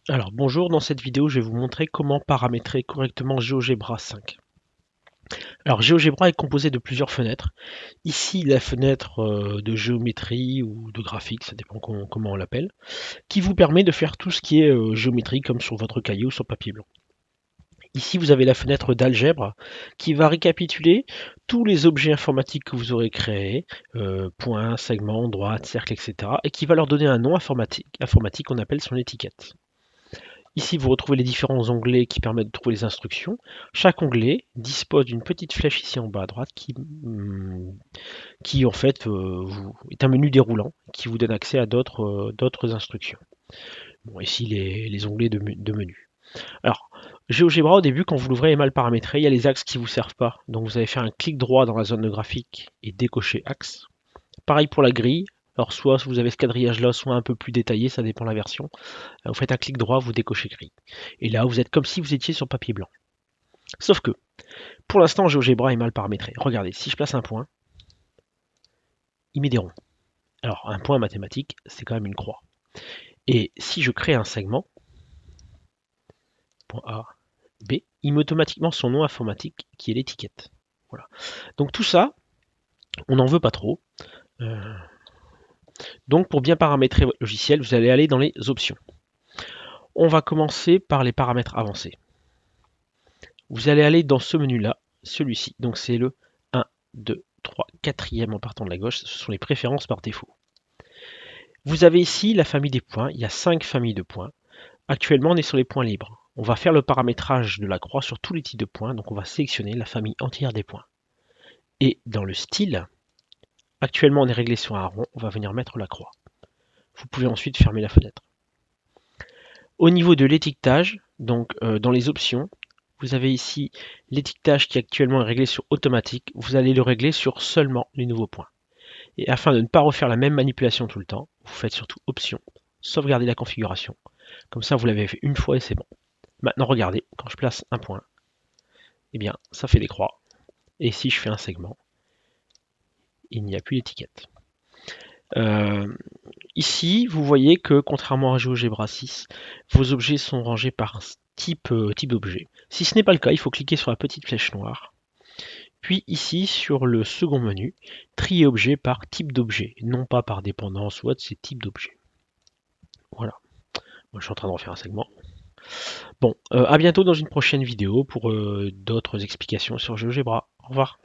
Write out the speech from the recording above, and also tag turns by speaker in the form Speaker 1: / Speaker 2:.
Speaker 1: Alors bonjour, dans cette vidéo je vais vous montrer comment paramétrer correctement GeoGebra 5. Alors GeoGebra est composé de plusieurs fenêtres. Ici la fenêtre de géométrie ou de graphique, ça dépend comment on l'appelle, qui vous permet de faire tout ce qui est géométrie comme sur votre cahier ou sur papier blanc. Ici vous avez la fenêtre d'algèbre qui va récapituler tous les objets informatiques que vous aurez créés, points, segments, droite, cercle, etc. et qui va leur donner un nom informatique qu'on appelle son étiquette. Ici, vous retrouvez les différents onglets qui permettent de trouver les instructions. Chaque onglet dispose d'une petite flèche ici en bas à droite qui en fait est un menu déroulant qui vous donne accès à d'autres instructions. Bon, ici les onglets de menu. Alors, GeoGebra au début, quand vous l'ouvrez, est mal paramétré. Il y a les axes qui ne vous servent pas. Donc vous allez faire un clic droit dans la zone de graphique et décocher axe. Pareil pour la grille. Alors soit vous avez ce quadrillage là, soit un peu plus détaillé, ça dépend de la version. Vous faites un clic droit, vous décochez gris. Et là, vous êtes comme si vous étiez sur papier blanc. Sauf que, pour l'instant, GeoGebra est mal paramétré. Regardez, si je place un point, il met des ronds. Alors, un point mathématique, c'est quand même une croix. Et si je crée un segment, point A, B, il met automatiquement son nom informatique qui est l'étiquette. Voilà. Donc tout ça, on n'en veut pas trop. Euh, donc pour bien paramétrer votre logiciel, vous allez aller dans les options. On va commencer par les paramètres avancés. Vous allez aller dans ce menu-là, celui-ci. Donc c'est le 1, 2, 3, 4e en partant de la gauche. Ce sont les préférences par défaut. Vous avez ici la famille des points. Il y a 5 familles de points. Actuellement, on est sur les points libres. On va faire le paramétrage de la croix sur tous les types de points. Donc on va sélectionner la famille entière des points. Et dans le style, actuellement on est réglé sur un rond. On va venir mettre la croix. Vous pouvez ensuite fermer la fenêtre. Au niveau de l'étiquetage, donc dans les options, vous avez ici l'étiquetage qui actuellement est réglé sur automatique. Vous allez le régler sur seulement les nouveaux points. Et afin de ne pas refaire la même manipulation tout le temps, vous faites surtout option, sauvegarder la configuration. Comme ça, vous l'avez fait une fois et c'est bon. Maintenant, regardez, quand je place un point, eh bien, ça fait des croix. Et si je fais un segment, il n'y a plus d'étiquette. Euh, Ici, vous voyez que contrairement à GeoGebra 6, vos objets sont rangés par type d'objet. Si ce n'est pas le cas, il faut cliquer sur la petite flèche noire. Puis ici, sur le second menu, trier objet par type d'objet, non pas par dépendance ou autre, c'est type d'objet. Voilà. Moi, je suis en train de refaire un segment. Bon, à bientôt dans une prochaine vidéo pour d'autres explications sur GeoGebra. Au revoir.